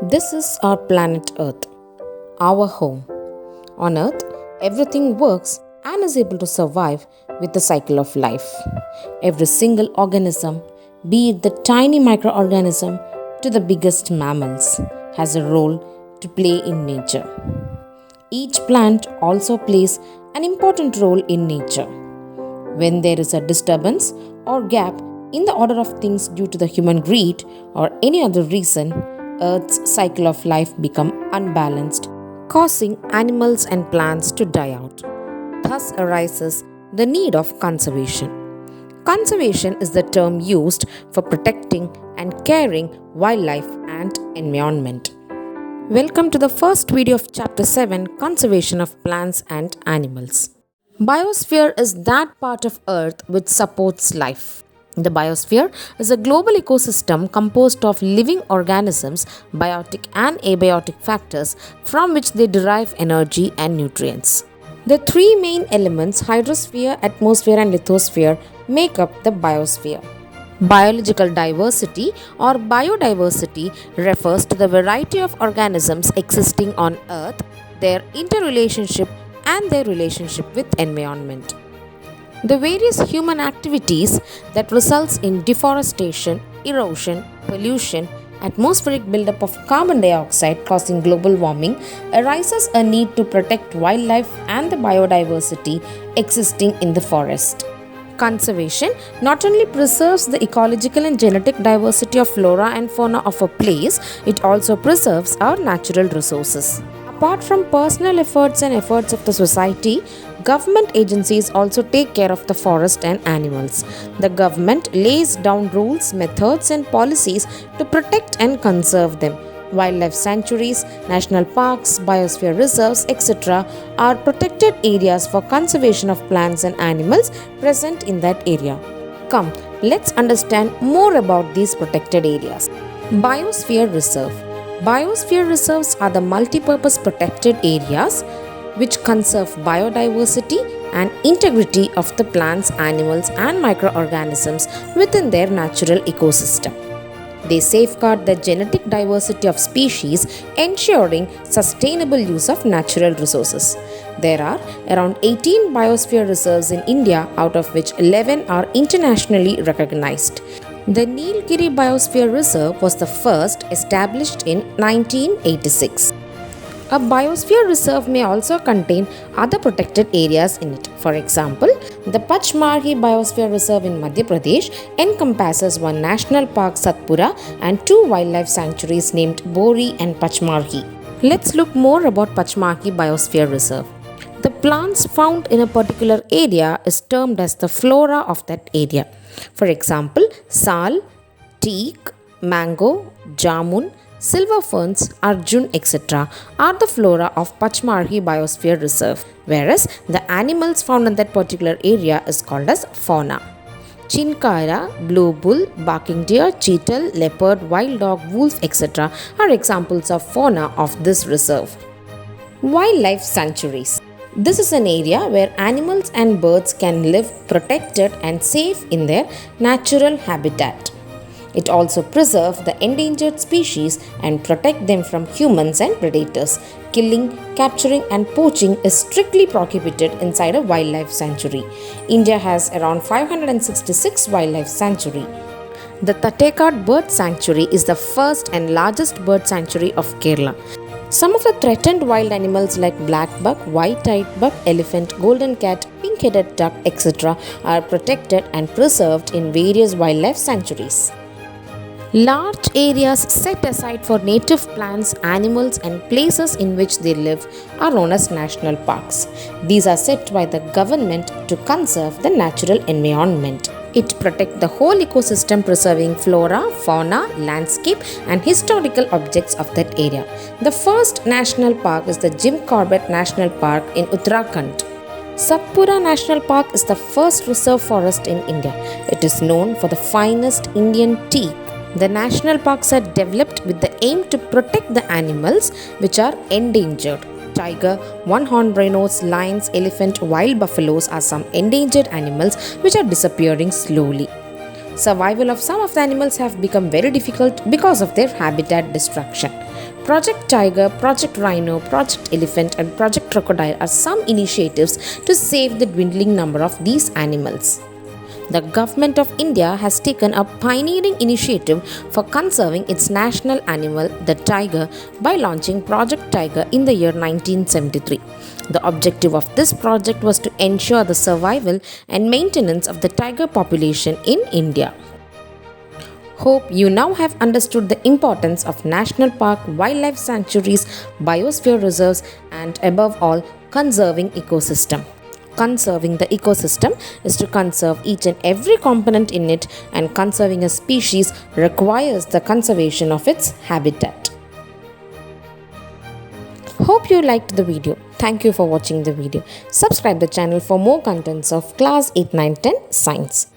This is our planet Earth, our home. On Earth, everything works and is able to survive with the cycle of life. Every single organism, be it the tiny microorganism to the biggest mammals, has a role to play in nature. Each plant also plays an important role in nature. When there is a disturbance or gap in the order of things due to the human greed or any other reason, Earth's cycle of life become unbalanced, causing animals and plants to die out. Thus arises the need of conservation. Conservation is the term used for protecting and caring wildlife and environment. Welcome to the first video of Chapter 7, Conservation of Plants and Animals. Biosphere is that part of Earth which supports life. The biosphere is a global ecosystem composed of living organisms, biotic and abiotic factors from which they derive energy and nutrients. The three main elements, hydrosphere, atmosphere and lithosphere, make up the biosphere. Biological diversity or biodiversity refers to the variety of organisms existing on Earth, their interrelationship and their relationship with environment. The various human activities that results in deforestation, erosion, pollution, atmospheric buildup of carbon dioxide causing global warming arises a need to protect wildlife and the biodiversity existing in the forest. Conservation not only preserves the ecological and genetic diversity of flora and fauna of a place, it also preserves our natural resources. Apart from personal efforts and efforts of the society, government agencies also take care of the forest and animals. The government lays down rules, methods, and policies to protect and conserve them. Wildlife sanctuaries, national parks, biosphere reserves, etc. are protected areas for conservation of plants and animals present in that area. Come, let's understand more about these protected areas. Biosphere Reserve. Biosphere reserves are the multi-purpose protected areas which conserve biodiversity and integrity of the plants, animals, and microorganisms within their natural ecosystem. They safeguard the genetic diversity of species, ensuring sustainable use of natural resources. There are around 18 biosphere reserves in India, out of which 11 are internationally recognized. The Nilgiri Biosphere Reserve was the first, established in 1986. A biosphere reserve may also contain other protected areas in it. For example, the Pachmarhi Biosphere Reserve in Madhya Pradesh encompasses one national park, Satpura, and two wildlife sanctuaries named Bori and Pachmarhi. Let's look more about Pachmarhi Biosphere Reserve. The plants found in a particular area is termed as the flora of that area. For example, sal, teak, mango, jamun, silver ferns, arjun, etc. are the flora of Pachmarhi Biosphere Reserve, whereas the animals found in that particular area is called as fauna. Chinkaira, blue bull, barking deer, cheetal, leopard, wild dog, wolf, etc. are examples of fauna of this reserve. Wildlife sanctuaries. This is an area where animals and birds can live protected and safe in their natural habitat. It also preserves the endangered species and protect them from humans and predators. Killing, capturing and poaching is strictly prohibited inside a wildlife sanctuary. India has around 566 wildlife sanctuary. The Tattekad Bird Sanctuary is the first and largest bird sanctuary of Kerala. Some of the threatened wild animals like black buck, white-eyed buck, elephant, golden cat, pink-headed duck, etc. are protected and preserved in various wildlife sanctuaries. Large areas set aside for native plants, animals and places in which they live are known as national parks. These are set by the government to conserve the natural environment. It protects the whole ecosystem, preserving flora, fauna, landscape and historical objects of that area. The first national park is the Jim Corbett National Park in Uttarakhand. Satpura National Park is the first reserve forest in India. It is known for the finest Indian teak. The national parks are developed with the aim to protect the animals which are endangered. Tiger, one-horned rhinos, lions, elephant, wild buffaloes are some endangered animals which are disappearing slowly. Survival of some of the animals have become very difficult because of their habitat destruction. Project Tiger, Project Rhino, Project Elephant, and Project Crocodile are some initiatives to save the dwindling number of these animals. The Government of India has taken a pioneering initiative for conserving its national animal, the tiger, by launching Project Tiger in the year 1973. The objective of this project was to ensure the survival and maintenance of the tiger population in India. Hope you now have understood the importance of national park, wildlife sanctuaries, biosphere reserves, and above all, conserving ecosystem. Conserving the ecosystem is to conserve each and every component in it, and conserving a species requires the conservation of its habitat. Hope you liked the video. Thank you for watching the video. Subscribe the channel for more contents of class 8, 9, 10 science.